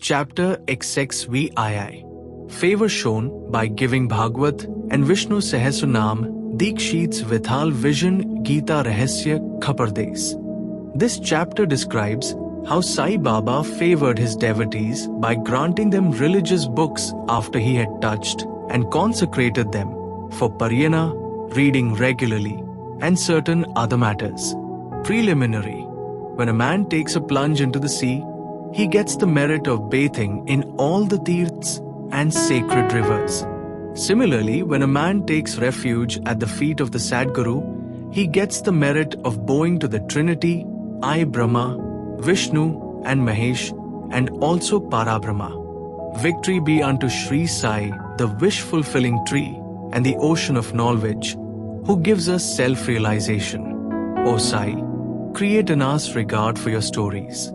Chapter XXVII. Favor shown by giving Bhagavad and Vishnu Sahasranam Deekshits Vithal Vision Gita Rahasya Khapardes. This chapter describes how Sai Baba favored his devotees by granting them religious books after he had touched and consecrated them for parayana, reading regularly, and certain other matters. Preliminary. When a man takes a plunge into the sea, he gets the merit of bathing in all the tirths and sacred rivers. Similarly, when a man takes refuge at the feet of the Sadguru, he gets the merit of bowing to the Trinity, I Brahma, Vishnu and Mahesh, and also Parabrahma. Victory be unto Shri Sai, the wish-fulfilling tree and the ocean of knowledge, who gives us self-realization. O Sai, create in us regard for your stories.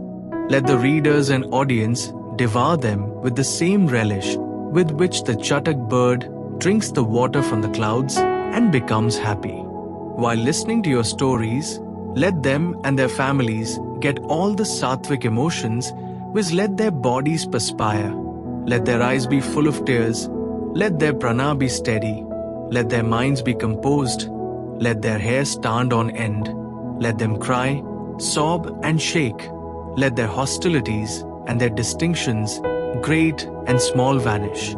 Let the readers and audience devour them with the same relish with which the chatak bird drinks the water from the clouds and becomes happy. While listening to your stories, let them and their families get all the sattvic emotions which let their bodies perspire. Let their eyes be full of tears. Let their prana be steady. Let their minds be composed. Let their hair stand on end. Let them cry, sob and shake. Let their hostilities and their distinctions, great and small, vanish.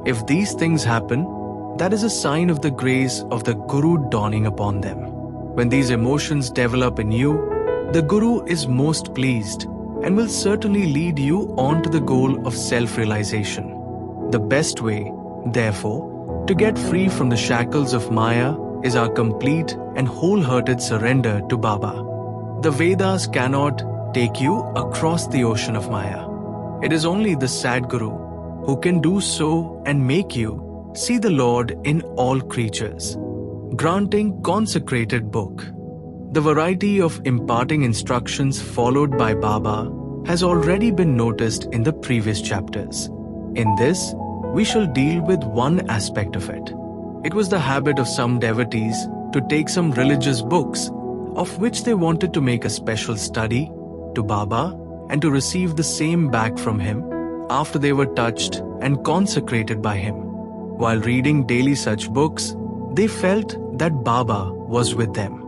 If these things happen, that is a sign of the grace of the Guru dawning upon them. When these emotions develop in you, the Guru is most pleased and will certainly lead you on to the goal of self-realization. The best way, therefore, to get free from the shackles of Maya is our complete and wholehearted surrender to Baba. The Vedas cannot take you across the ocean of Maya. It is only the Sadguru who can do so and make you see the Lord in all creatures. Granting consecrated book. The variety of imparting instructions followed by Baba has already been noticed in the previous chapters. In this, we shall deal with one aspect of it. It was the habit of some devotees to take some religious books, of which they wanted to make a special study, to Baba and to receive the same back from him after they were touched and consecrated by him. While reading daily such books, they felt that Baba was with them.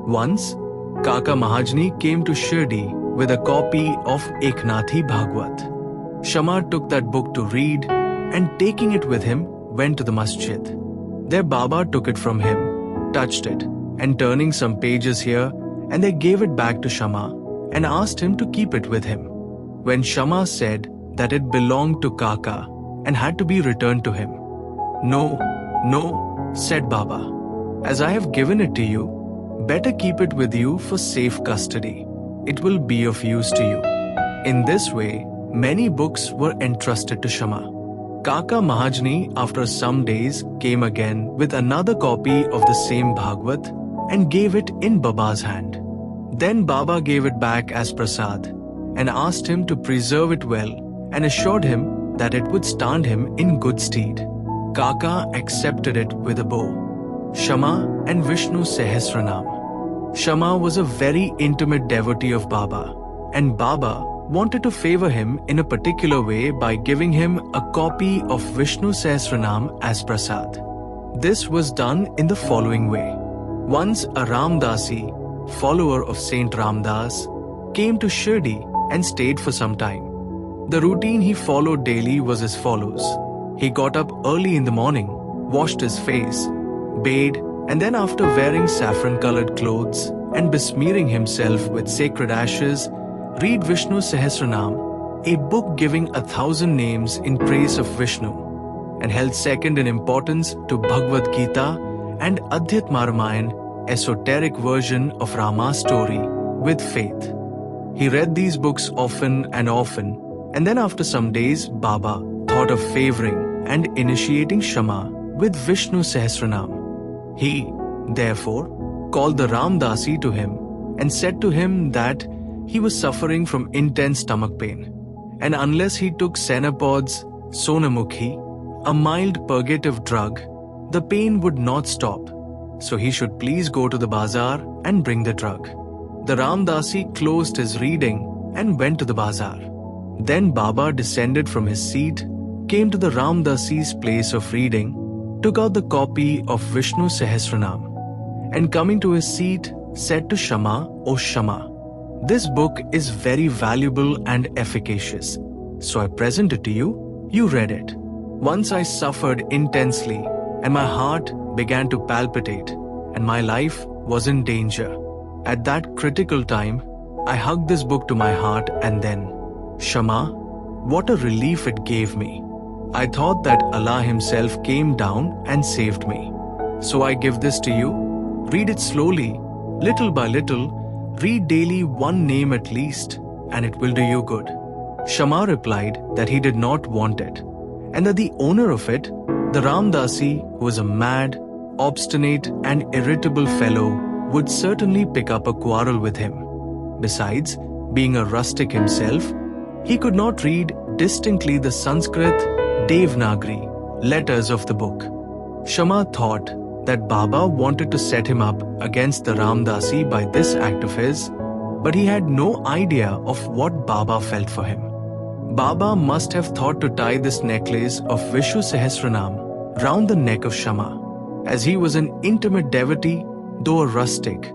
Once, Kaka Mahajani came to Shirdi with a copy of Eknathi Bhagwat. Shama took that book to read and taking it with him went to the masjid. There Baba took it from him, touched it and turning some pages here and they gave it back to Shama and asked him to keep it with him. When Shama said that it belonged to Kaka and had to be returned to him. No, said Baba. As I have given it to you, better keep it with you for safe custody. It will be of use to you. In this way, many books were entrusted to Shama. Kaka Mahajani after some days came again with another copy of the same Bhagwat and gave it in Baba's hand. Then Baba gave it back as prasad and asked him to preserve it well and assured him that it would stand him in good stead. Kaka accepted it with a bow. Shama and Vishnu Sahasranam. Shama was a very intimate devotee of Baba, and Baba wanted to favor him in a particular way by giving him a copy of Vishnu Sahasranam as prasad. This was done in the following way. Once a Ramdasi, follower of Saint Ramdas, came to Shirdi and stayed for some time. The routine he followed daily was as follows. He got up early in the morning, washed his face, bathed, and then after wearing saffron-colored clothes and besmearing himself with sacred ashes, read Vishnu Sahasranam, a book giving 1,000 names in praise of Vishnu, and held second in importance to Bhagavad Gita and Adhyatma Ramayan, esoteric version of Rama's story, with faith. He read these books often, and then after some days, Baba thought of favoring and initiating Shama with Vishnu Sahasranam. He, therefore, called the Ramdasi to him and said to him that he was suffering from intense stomach pain, and unless he took Senapod's Sonamukhi, a mild purgative drug, the pain would not stop, so he should please go to the bazaar and bring the drug. The Ramdasi closed his reading and went to the bazaar. Then Baba descended from his seat, came to the Ramdasi's place of reading, took out the copy of Vishnu Sahasranam, and coming to his seat, said to Shama, "O Shama, this book is very valuable and efficacious, so I present it to you. You read it. Once I suffered intensely, and my heart began to palpitate, and my life was in danger. At that critical time, I hugged this book to my heart, and then, Shama, what a relief it gave me. I thought that Allah Himself came down and saved me. So I give this to you. Read it slowly, little by little. Read daily one name at least, and it will do you good." Shama replied that he did not want it, and that the owner of it, the Ramdasi, who was a mad, obstinate and irritable fellow, would certainly pick up a quarrel with him. Besides, being a rustic himself, he could not read distinctly the Sanskrit Devanagari letters of the book. Shama thought that Baba wanted to set him up against the Ramdasi by this act of his, but he had no idea of what Baba felt for him. Baba must have thought to tie this necklace of Vishnu Sahasranam round the neck of Shama, as he was an intimate devotee, though a rustic,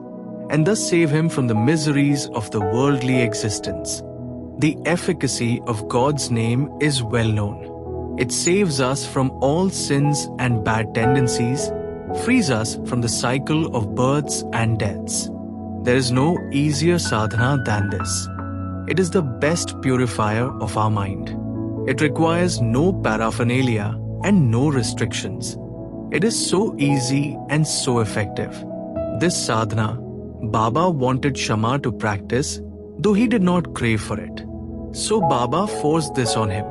and thus save him from the miseries of the worldly existence. The efficacy of God's name is well known. It saves us from all sins and bad tendencies, frees us from the cycle of births and deaths. There is no easier sadhana than this. It is the best purifier of our mind. It requires no paraphernalia and no restrictions. It is so easy and so effective. This sadhana, Baba wanted Shama to practice, though he did not crave for it. So Baba forced this on him.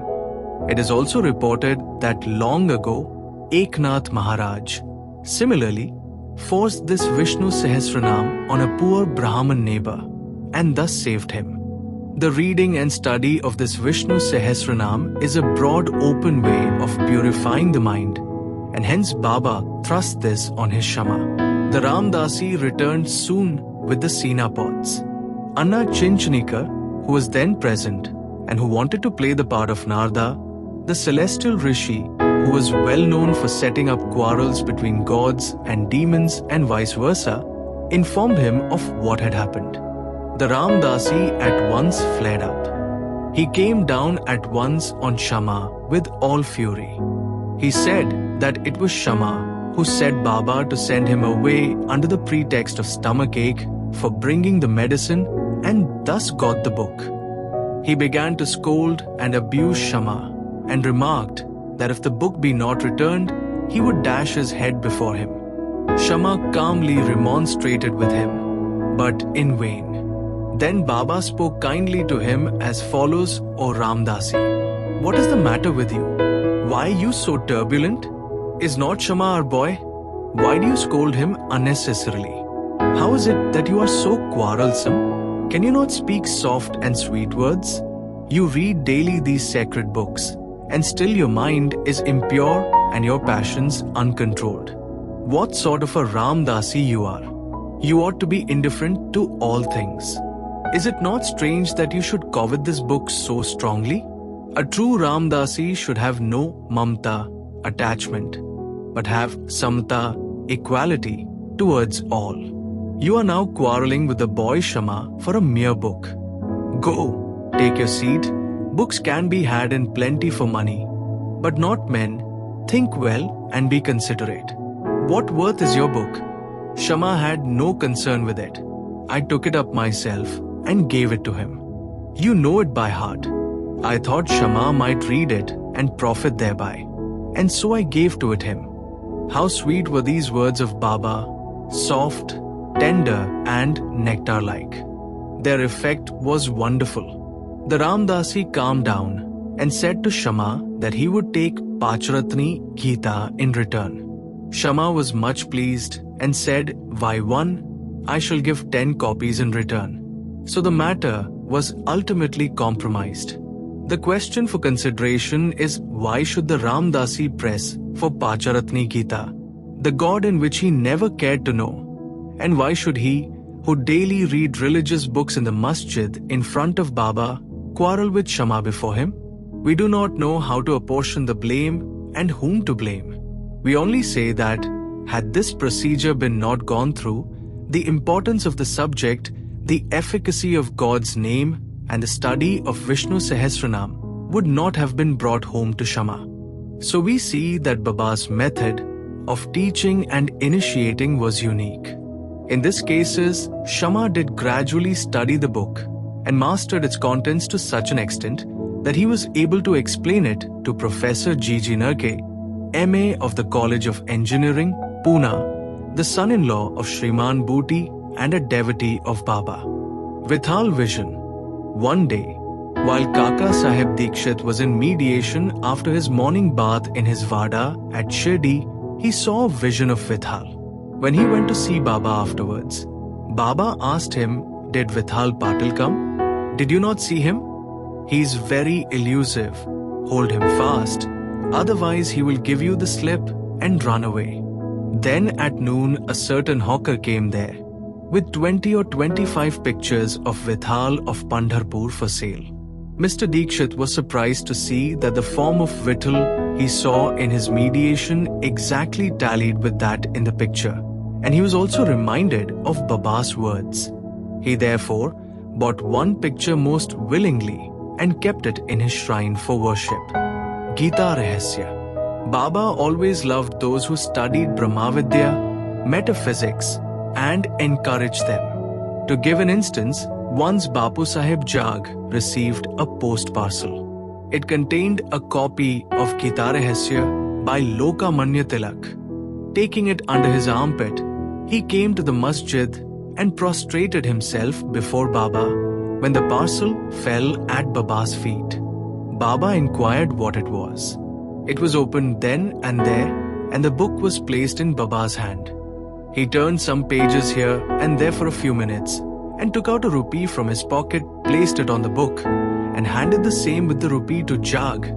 It is also reported that long ago, Eknath Maharaj similarly forced this Vishnu Sahasranam on a poor Brahmin neighbor and thus saved him. The reading and study of this Vishnu Sahasranam is a broad open way of purifying the mind, and hence Baba thrust this on his Shama. The Ramdasi returned soon with the Sina pots. Anna Chinchanikar, who was then present and who wanted to play the part of Narada, the celestial rishi who was well known for setting up quarrels between gods and demons and vice versa, informed him of what had happened. The Ramdasi at once flared up. He came down at once on Shama with all fury. He said that it was Shama who set Baba to send him away under the pretext of stomachache for bringing the medicine and thus got the book. He began to scold and abuse Shama and remarked that if the book be not returned, he would dash his head before him. Shama calmly remonstrated with him, but in vain. Then Baba spoke kindly to him as follows, "O Ramdasi, what is the matter with you? Why are you so turbulent? Is not Shama our boy? Why do you scold him unnecessarily? How is it that you are so quarrelsome? Can you not speak soft and sweet words? You read daily these sacred books, and still your mind is impure and your passions uncontrolled. What sort of a Ramdasi you are? You ought to be indifferent to all things. Is it not strange that you should covet this book so strongly? A true Ramdasi should have no mamta, attachment, but have samta, equality, towards all. You are now quarreling with the boy Shama for a mere book. Go, take your seat. Books can be had in plenty for money, but not men. Think well and be considerate. What worth is your book? Shama had no concern with it. I took it up myself and gave it to him. You know it by heart. I thought Shama might read it and profit thereby, and so I gave to it him." How sweet were these words of Baba, soft, tender and nectar-like. Their effect was wonderful. The Ramdasi calmed down and said to Shama that he would take Pacharatni Gita in return. Shama was much pleased and said, "Why one? I shall give 10 copies in return." So the matter was ultimately compromised. The question for consideration is, why should the Ramdasi press for Pacharatni Gita, the god in which he never cared to know? And why should he, who daily read religious books in the masjid in front of Baba, quarrel with Shama before him? We do not know how to apportion the blame and whom to blame. We only say that, had this procedure been not gone through, the importance of the subject, the efficacy of God's name, and the study of Vishnu Sahasranam would not have been brought home to Shama. So we see that Baba's method of teaching and initiating was unique. In these cases, Shama did gradually study the book and mastered its contents to such an extent that he was able to explain it to Professor G.G. Narke, MA of the College of Engineering, Pune, the son-in-law of Shriman Booty and a devotee of Baba. Vithal Vision. One day, while Kaka Sahib Dikshit was in mediation after his morning bath in his Vada at Shirdi, he saw a vision of Vithal. When he went to see Baba afterwards, Baba asked him, "Did Vithal Patil come? Did you not see him? He is very elusive. Hold him fast, otherwise he will give you the slip and run away." Then at noon a certain hawker came there with 20 or 25 pictures of Vithal of Pandharpur for sale. Mr. Dikshit was surprised to see that the form of Vittal he saw in his mediation exactly tallied with that in the picture, and he was also reminded of Baba's words. He therefore bought one picture most willingly and kept it in his shrine for worship. Gita Rahasya. Baba always loved those who studied Brahmavidya, metaphysics, and encouraged them. To give an instance, once Bapu Sahib Jag received a post parcel. It contained a copy of Gita Rahasya by Lokamanya Tilak. Taking it under his armpit, he came to the masjid and prostrated himself before Baba when the parcel fell at Baba's feet. Baba inquired what it was. It was opened then and there, and the book was placed in Baba's hand. He turned some pages here and there for a few minutes, and took out a rupee from his pocket, placed it on the book, and handed the same with the rupee to Jag,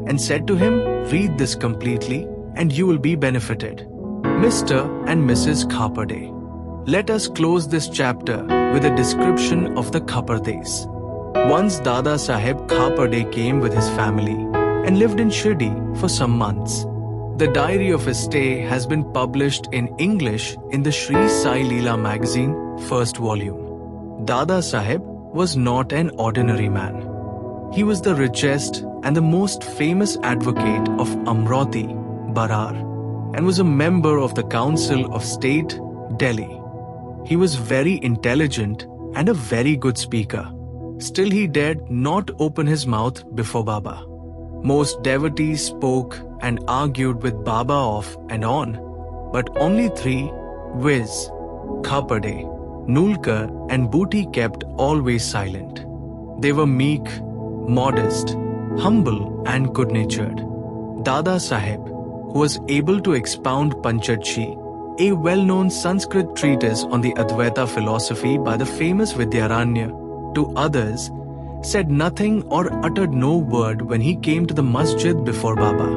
and said to him, "Read this completely, and you will be benefited." Mr. and Mrs. Khapade. Let us close this chapter with a description of the Khapardes. Once Dada Sahib Khapade came with his family and lived in Shirdi for some months. The diary of his stay has been published in English in the Shri Sai Leela magazine, first volume. Dada Sahib was not an ordinary man. He was the richest and the most famous advocate of Amrati, Barar, and was a member of the Council of State, Delhi. He was very intelligent and a very good speaker. Still he dared not open his mouth before Baba. Most devotees spoke and argued with Baba off and on, but only three, viz. Khapade, Nulkar and Booty, kept always silent. They were meek, modest, humble and good-natured. Dada Sahib, who was able to expound Panchadshi, a well-known Sanskrit treatise on the Advaita philosophy by the famous Vidyaranya, to others, said nothing or uttered no word when he came to the masjid before Baba.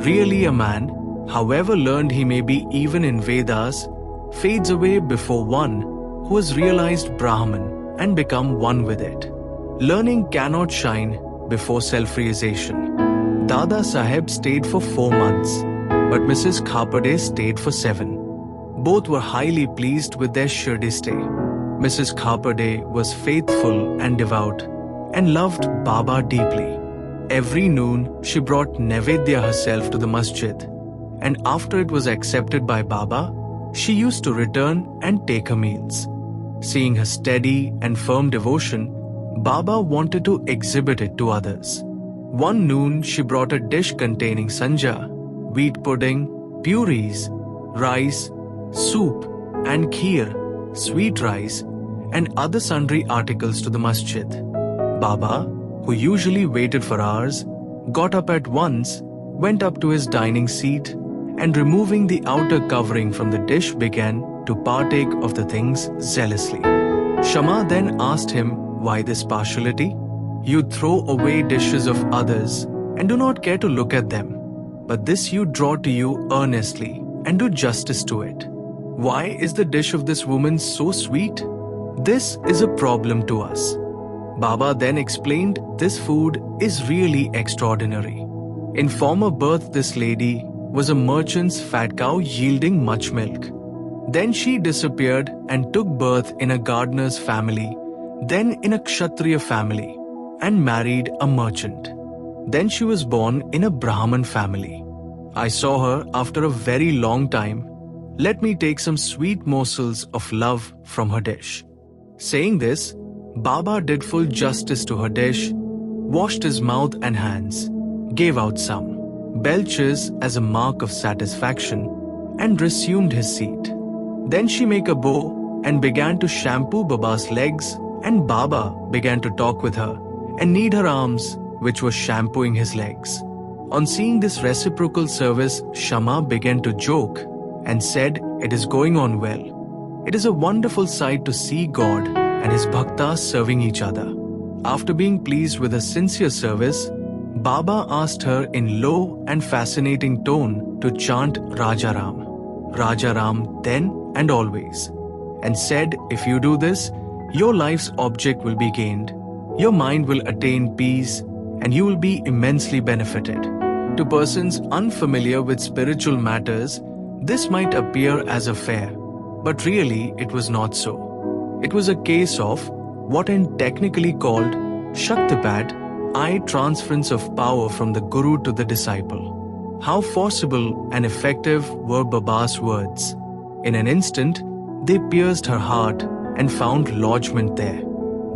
Really a man, however learned he may be even in Vedas, fades away before one who has realized Brahman and become one with it. Learning cannot shine before self-realization. Dada Sahib stayed for 4 months, but Mrs. Khapade stayed for 7. Both were highly pleased with their Shirdi stay. Mrs. Khapade was faithful and devout and loved Baba deeply. Every noon, she brought Nevedya herself to the masjid, and after it was accepted by Baba, she used to return and take her meals. Seeing her steady and firm devotion, Baba wanted to exhibit it to others. One noon, she brought a dish containing sanja, wheat pudding, puris, rice, soup, and kheer, sweet rice, and other sundry articles to the masjid. Baba, who usually waited for hours, got up at once, went up to his dining seat, and removing the outer covering from the dish began to partake of the things zealously. Shama then asked him, "Why this partiality? You throw away dishes of others and do not care to look at them, but this you draw to you earnestly and do justice to it. Why is the dish of this woman so sweet? This is a problem to us. Baba then explained this food is really extraordinary. In former birth, this lady was a merchant's fat cow yielding much milk. Then she disappeared and took birth in a gardener's family, then in a Kshatriya family, and married a merchant. Then she was born in a Brahman family. I saw her after a very long time. Let me take some sweet morsels of love from her dish. Saying this, Baba did full justice to her dish, washed his mouth and hands, gave out some belches as a mark of satisfaction, and resumed his seat. Then she made a bow and began to shampoo Baba's legs, and Baba began to talk with her and knead her arms, which was shampooing his legs. On seeing this reciprocal service, Shama began to joke and said, "It is going on well. It is a wonderful sight to see God and his bhaktas serving each other." After being pleased with her sincere service, Baba asked her in low and fascinating tone to chant Rajaram, Rajaram then and always, and said, "If you do this, your life's object will be gained, your mind will attain peace, and you will be immensely benefited." To persons unfamiliar with spiritual matters, this might appear as a fair, but really it was not so. It was a case of what is technically called Shaktipat, i.e. transference of power from the Guru to the disciple. How forcible and effective were Baba's words. In an instant, they pierced her heart and found lodgment there.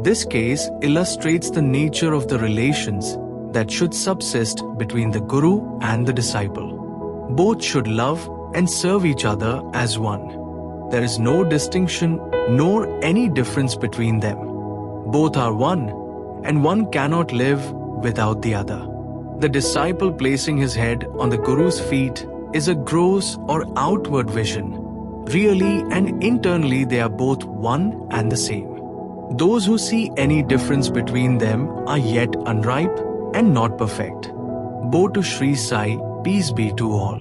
This case illustrates the nature of the relations that should subsist between the Guru and the disciple. Both should love and serve each other as one. There is no distinction nor any difference between them. Both are one, and one cannot live without the other. The disciple placing his head on the Guru's feet is a gross or outward vision. Really and internally they are both one and the same. Those who see any difference between them are yet unripe and not perfect. Bow to Shri Sai, peace be to all.